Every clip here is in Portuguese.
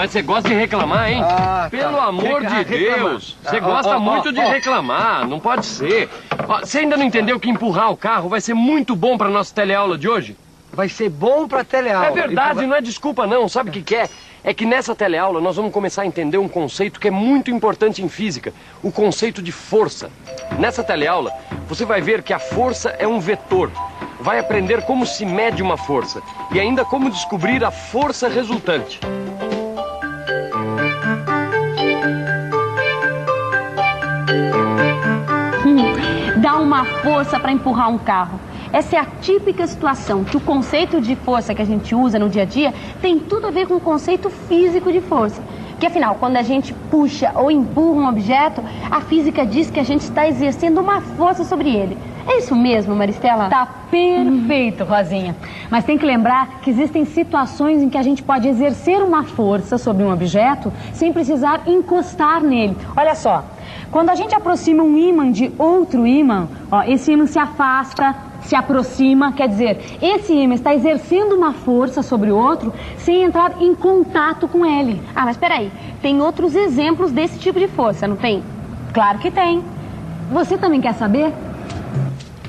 Mas você gosta de reclamar, hein? Pelo amor de Deus. Você gosta muito de reclamar. Não pode ser. Ó, você ainda não entendeu que empurrar o carro vai ser muito bom para nossa teleaula de hoje? Vai ser bom pra teleaula. É verdade, não é desculpa não. Sabe o que é? É que nessa teleaula nós vamos começar a entender um conceito que é muito importante em física. O conceito de força. Nessa teleaula, você vai ver que a força é um vetor. Vai aprender como se mede uma força. E ainda como descobrir a força resultante. Dá uma força para empurrar um carro. Essa é a típica situação que o conceito de força que a gente usa no dia a dia tem tudo a ver com o conceito físico de força. Porque, afinal, quando a gente puxa ou empurra um objeto, a física diz que a gente está exercendo uma força sobre ele. É isso mesmo, Maristela? Tá perfeito, Rosinha. Mas tem que lembrar que existem situações em que a gente pode exercer uma força sobre um objeto sem precisar encostar nele. Olha só, quando a gente aproxima um ímã de outro ímã, ó, esse ímã se afasta, se aproxima, quer dizer, esse ímã está exercendo uma força sobre o outro sem entrar em contato com ele. Ah, mas peraí, tem outros exemplos desse tipo de força, não tem? Claro que tem. Você também quer saber?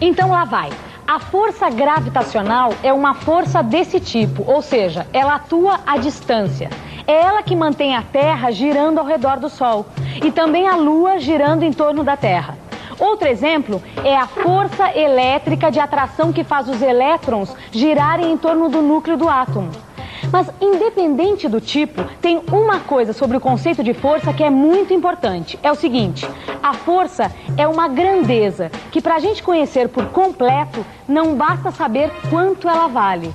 Então lá vai. A força gravitacional é uma força desse tipo, ou seja, ela atua à distância. É ela que mantém a Terra girando ao redor do Sol e também a Lua girando em torno da Terra. Outro exemplo é a força elétrica de atração que faz os elétrons girarem em torno do núcleo do átomo. Mas, independente do tipo, tem uma coisa sobre o conceito de força que é muito importante. É o seguinte, a força é uma grandeza que, para a gente conhecer por completo, não basta saber quanto ela vale.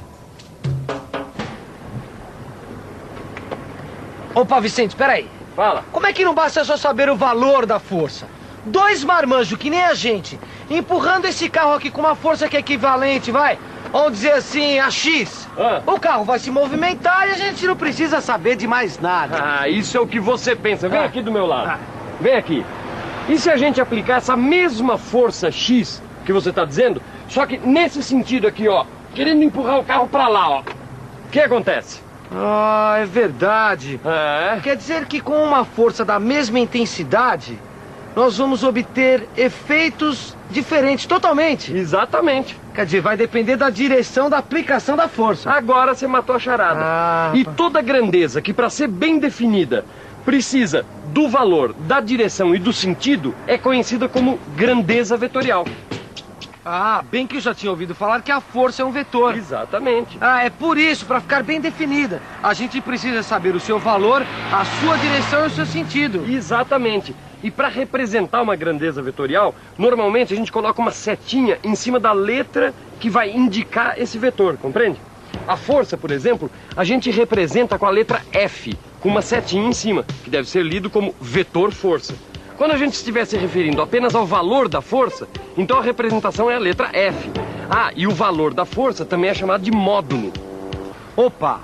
Opa, Vicente, peraí. Fala. Como é que não basta só saber o valor da força? Dois marmanjos, que nem a gente, empurrando esse carro aqui com uma força que é equivalente, vai, vamos dizer assim, a X. O carro vai se movimentar e a gente não precisa saber de mais nada. Ah, isso é o que você pensa. Vem aqui do meu lado. Vem aqui. E se a gente aplicar essa mesma força X que você está dizendo, só que nesse sentido aqui, ó, querendo empurrar o carro para lá, ó. O que acontece? Ah, é verdade. Quer dizer que com uma força da mesma intensidade, nós vamos obter efeitos diferentes, totalmente. Exatamente. Quer dizer, vai depender da direção da aplicação da força. Agora você matou a charada. E toda grandeza que, para ser bem definida, precisa do valor, da direção e do sentido, é conhecida como grandeza vetorial. Ah, bem que eu já tinha ouvido falar que a força é um vetor. Exatamente. Ah, é por isso, para ficar bem definida, a gente precisa saber o seu valor, a sua direção e o seu sentido. Exatamente. E para representar uma grandeza vetorial, normalmente a gente coloca uma setinha em cima da letra que vai indicar esse vetor, compreende? A força, por exemplo, a gente representa com a letra F, com uma setinha em cima, que deve ser lido como vetor força. Quando a gente estiver se referindo apenas ao valor da força, então a representação é a letra F. Ah, e o valor da força também é chamado de módulo. Opa,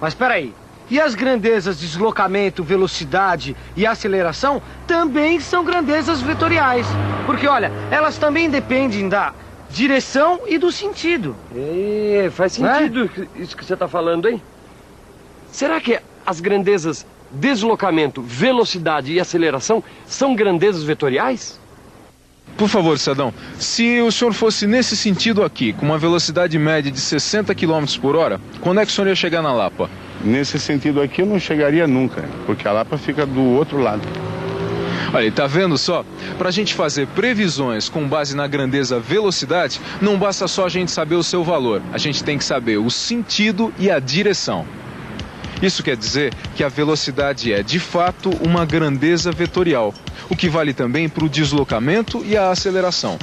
mas peraí. E as grandezas de deslocamento, velocidade e aceleração também são grandezas vetoriais. Porque, olha, elas também dependem da direção e do sentido. Faz sentido isso que você está falando, hein? Será que as grandezas deslocamento, velocidade e aceleração são grandezas vetoriais? Por favor, cidadão, se o senhor fosse nesse sentido aqui, com uma velocidade média de 60 km por hora, quando é que o senhor ia chegar na Lapa? Nesse sentido aqui eu não chegaria nunca, porque a Lapa fica do outro lado. Olha, tá vendo só? Pra gente fazer previsões com base na grandeza velocidade, não basta só a gente saber o seu valor, a gente tem que saber o sentido e a direção. Isso quer dizer que a velocidade é, de fato, uma grandeza vetorial, o que vale também para o deslocamento e a aceleração.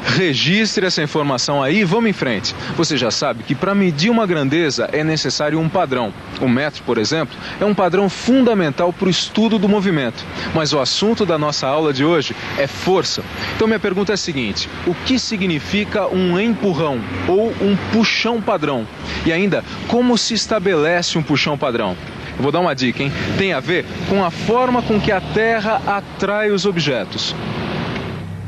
Registre essa informação aí e vamos em frente. Você já sabe que para medir uma grandeza é necessário um padrão. O metro, por exemplo, é um padrão fundamental para o estudo do movimento. Mas o assunto da nossa aula de hoje é força. Então minha pergunta é a seguinte: o que significa um empurrão ou um puxão padrão? E ainda, como se estabelece um puxão padrão? Eu vou dar uma dica, hein? Tem a ver com a forma com que a Terra atrai os objetos.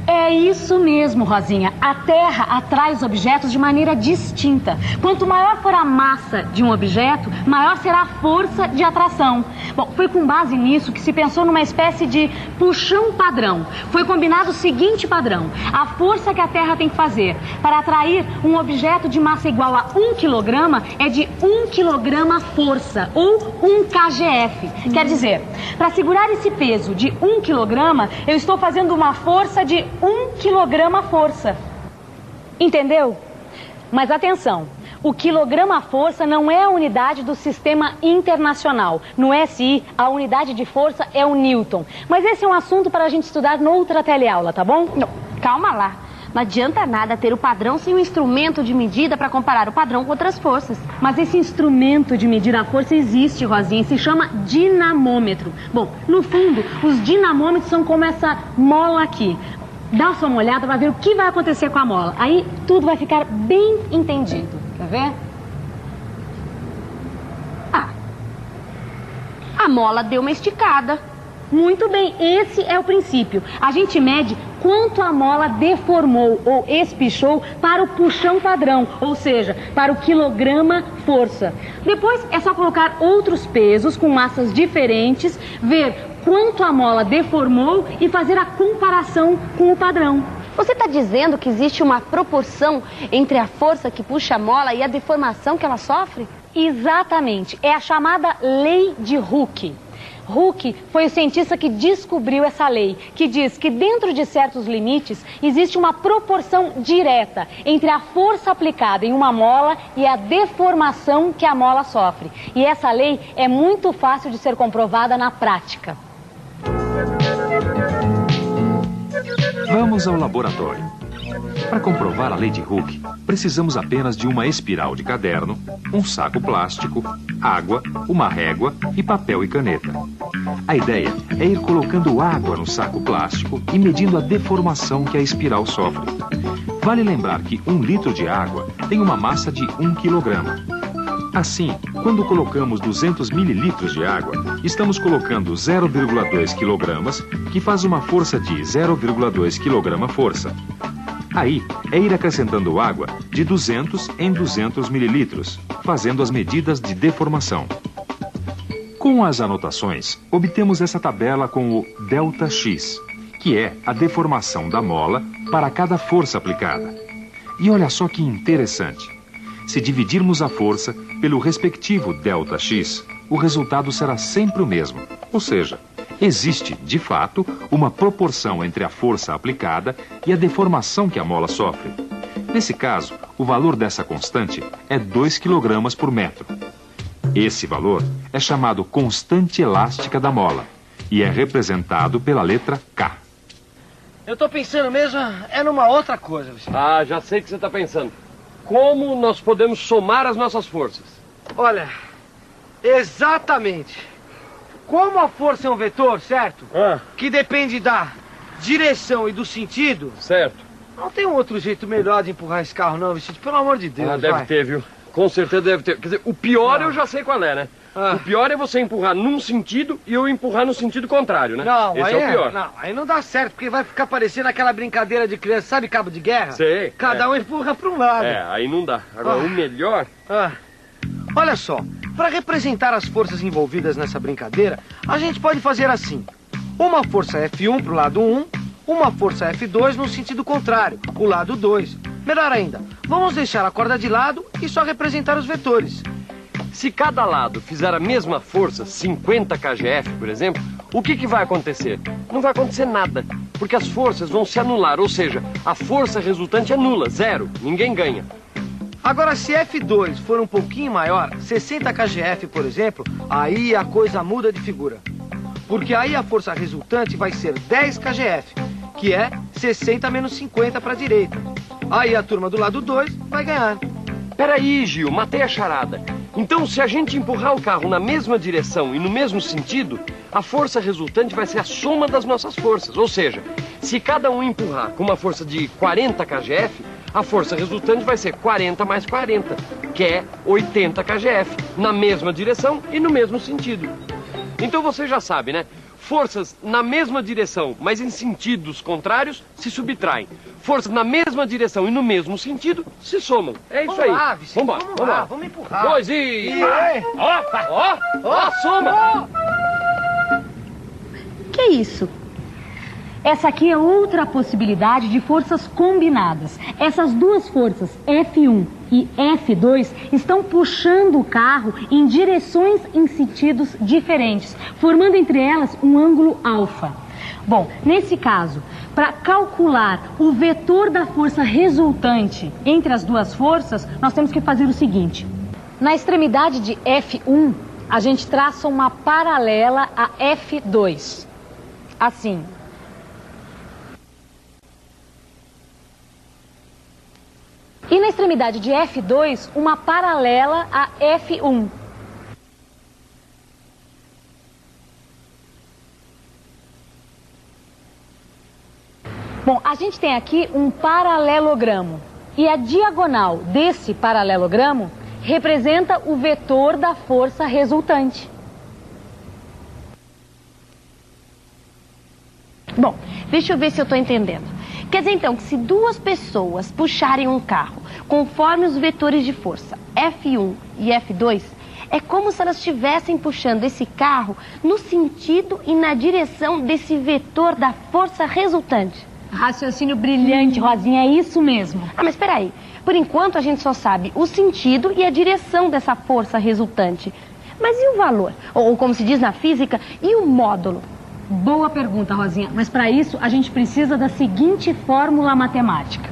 É É isso mesmo, Rosinha. A Terra atrai os objetos de maneira distinta. Quanto maior for a massa de um objeto, maior será a força de atração. Bom, foi com base nisso que se pensou numa espécie de puxão padrão. Foi combinado o seguinte padrão: a força que a Terra tem que fazer para atrair um objeto de massa igual a 1 kg é de 1 kg força, ou 1 kgf. Quer dizer, para segurar esse peso de 1 kg, eu estou fazendo uma força de 1 kg força. Entendeu? Mas atenção, o quilograma-força não é a unidade do sistema internacional. No SI, a unidade de força é o Newton. Mas esse é um assunto para a gente estudar noutra teleaula, tá bom? Não, calma lá. Não adianta nada ter o padrão sem um instrumento de medida para comparar o padrão com outras forças. Mas esse instrumento de medir a força existe, Rosinha, e se chama dinamômetro. Bom, no fundo, os dinamômetros são como essa mola aqui. Dá só uma olhada para ver o que vai acontecer com a mola. Aí tudo vai ficar bem entendido. Quer ver? Ah, a mola deu uma esticada. Muito bem, esse é o princípio. A gente mede quanto a mola deformou ou espichou para o puxão padrão, ou seja, para o quilograma-força. Depois é só colocar outros pesos com massas diferentes, ver quanto a mola deformou e fazer a comparação com o padrão. Você está dizendo que existe uma proporção entre a força que puxa a mola e a deformação que ela sofre? Exatamente, é a chamada lei de Hooke. Hooke foi o cientista que descobriu essa lei, que diz que dentro de certos limites existe uma proporção direta entre a força aplicada em uma mola e a deformação que a mola sofre. E essa lei é muito fácil de ser comprovada na prática. Vamos ao laboratório. Para comprovar a lei de Hooke, precisamos apenas de uma espiral de caderno, um saco plástico, água, uma régua e papel e caneta. A ideia é ir colocando água no saco plástico e medindo a deformação que a espiral sofre. Vale lembrar que 1 litro de água tem uma massa de 1 kg. Assim, quando colocamos 200 mililitros de água, estamos colocando 0,2 kg, que faz uma força de 0,2 kg força. Aí, é ir acrescentando água de 200 em 200 mililitros, fazendo as medidas de deformação. Com as anotações, obtemos essa tabela com o ΔX, que é a deformação da mola para cada força aplicada. E olha só que interessante. Se dividirmos a força pelo respectivo ΔX, o resultado será sempre o mesmo. Ou seja, existe, de fato, uma proporção entre a força aplicada e a deformação que a mola sofre. Nesse caso, o valor dessa constante é 2 kg por metro. Esse valor é chamado constante elástica da mola e é representado pela letra K. Eu tô pensando mesmo é numa outra coisa, Vicente. Ah, já sei o que você está pensando. Como nós podemos somar as nossas forças? Olha, exatamente. Como a força é um vetor, certo? Que depende da direção e do sentido. Certo. Não tem um outro jeito melhor de empurrar esse carro, não, Vicente. Pelo amor de Deus, deve ter, viu? Com certeza deve ter. Quer dizer, o pior eu já sei qual é, né? O pior é você empurrar num sentido e eu empurrar no sentido contrário, né? Não, esse aí é o pior. Não, aí não dá certo, porque vai ficar parecendo aquela brincadeira de criança, sabe cabo de guerra? Sei. Cada um empurra para um lado. Aí não dá. Agora, o melhor... Olha só, para representar as forças envolvidas nessa brincadeira, a gente pode fazer assim. Uma força F1 para o lado 1, uma força F2 no sentido contrário, o lado 2. Melhor ainda, vamos deixar a corda de lado e só representar os vetores. Se cada lado fizer a mesma força, 50 kgf, por exemplo, o que vai acontecer? Não vai acontecer nada, porque as forças vão se anular, ou seja, a força resultante é nula, zero, ninguém ganha. Agora, se F2 for um pouquinho maior, 60 kgf, por exemplo, aí a coisa muda de figura. Porque aí a força resultante vai ser 10 kgf, que é 60 menos 50 para a direita. Aí a turma do lado 2 vai ganhar. Peraí, Gil, matei a charada. Então, se a gente empurrar o carro na mesma direção e no mesmo sentido, a força resultante vai ser a soma das nossas forças. Ou seja, se cada um empurrar com uma força de 40 kgf, a força resultante vai ser 40 mais 40, que é 80 kgf, na mesma direção e no mesmo sentido. Então você já sabe, né? Forças na mesma direção, mas em sentidos contrários, se subtraem. Forças na mesma direção e no mesmo sentido, se somam. É isso aí. Vamos lá. Vamos empurrar. 2 e... Ó, soma. Que é isso? Essa aqui é outra possibilidade de forças combinadas. Essas duas forças, F1 e F2, estão puxando o carro em direções em sentidos diferentes, formando entre elas um ângulo alfa. Bom, nesse caso, para calcular o vetor da força resultante entre as duas forças, nós temos que fazer o seguinte. Na extremidade de F1, a gente traça uma paralela a F2. Assim. E na extremidade de F2, uma paralela a F1. Bom, a gente tem aqui um paralelogramo. E a diagonal desse paralelogramo representa o vetor da força resultante. Bom, deixa eu ver se eu estou entendendo. Quer dizer, então, que se duas pessoas puxarem um carro conforme os vetores de força F1 e F2, é como se elas estivessem puxando esse carro no sentido e na direção desse vetor da força resultante. Raciocínio brilhante, Rosinha, é isso mesmo. Ah, mas espera aí. Por enquanto, a gente só sabe o sentido e a direção dessa força resultante. Mas e o valor? Ou como se diz na física, e o módulo? Boa pergunta, Rosinha, mas para isso a gente precisa da seguinte fórmula matemática.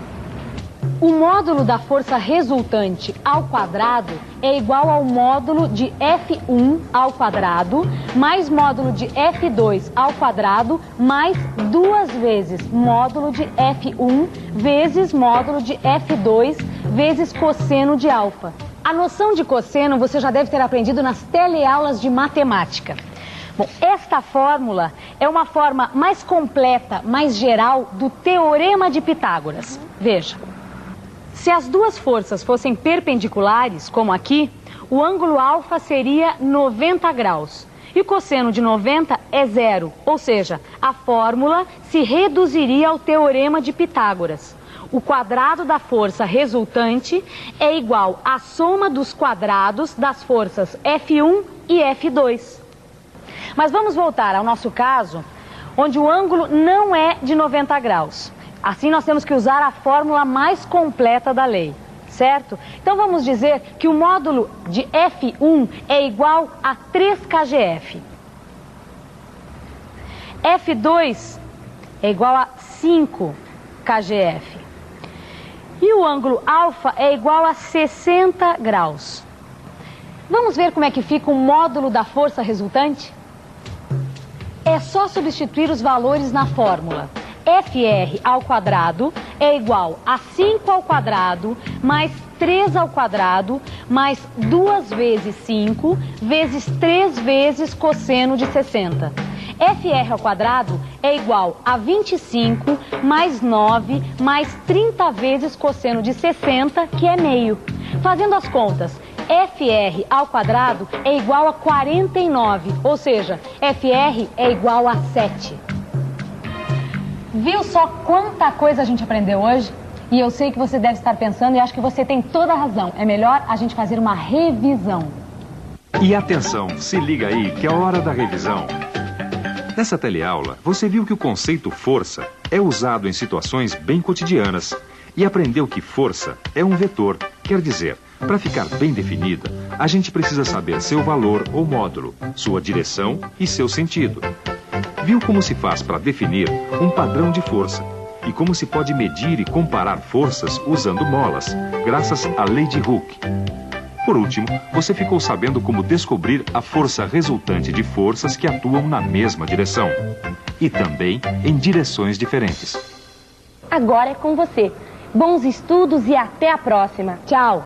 O módulo da força resultante ao quadrado é igual ao módulo de F1 ao quadrado mais módulo de F2 ao quadrado mais 2 vezes módulo de F1 vezes módulo de F2 vezes cosseno de alfa. A noção de cosseno você já deve ter aprendido nas teleaulas de matemática. Bom, esta fórmula é uma forma mais completa, mais geral do Teorema de Pitágoras. Veja, se as duas forças fossem perpendiculares, como aqui, o ângulo alfa seria 90 graus. E o cosseno de 90 é zero, ou seja, a fórmula se reduziria ao Teorema de Pitágoras. O quadrado da força resultante é igual à soma dos quadrados das forças F1 e F2. Mas vamos voltar ao nosso caso, onde o ângulo não é de 90 graus. Assim nós temos que usar a fórmula mais completa da lei, certo? Então vamos dizer que o módulo de F1 é igual a 3 kgf. F2 é igual a 5 kgf. E o ângulo alfa é igual a 60 graus. Vamos ver como é que fica o módulo da força resultante? É só substituir os valores na fórmula. FR ao quadrado é igual a 5 ao quadrado mais 3 ao quadrado mais 2 vezes 5 vezes 3 vezes cosseno de 60. FR ao quadrado é igual a 25 mais 9 mais 30 vezes cosseno de 60, que é meio. Fazendo as contas, FR ao quadrado é igual a 49, ou seja, FR é igual a 7. Viu só quanta coisa a gente aprendeu hoje? E eu sei que você deve estar pensando e acho que você tem toda a razão. É melhor a gente fazer uma revisão. E atenção, se liga aí que é hora da revisão. Nessa teleaula, você viu que o conceito força é usado em situações bem cotidianas e aprendeu que força é um vetor, quer dizer, para ficar bem definida, a gente precisa saber seu valor ou módulo, sua direção e seu sentido. Viu como se faz para definir um padrão de força e como se pode medir e comparar forças usando molas, graças à lei de Hooke. Por último, você ficou sabendo como descobrir a força resultante de forças que atuam na mesma direção e também em direções diferentes. Agora é com você. Bons estudos e até a próxima. Tchau!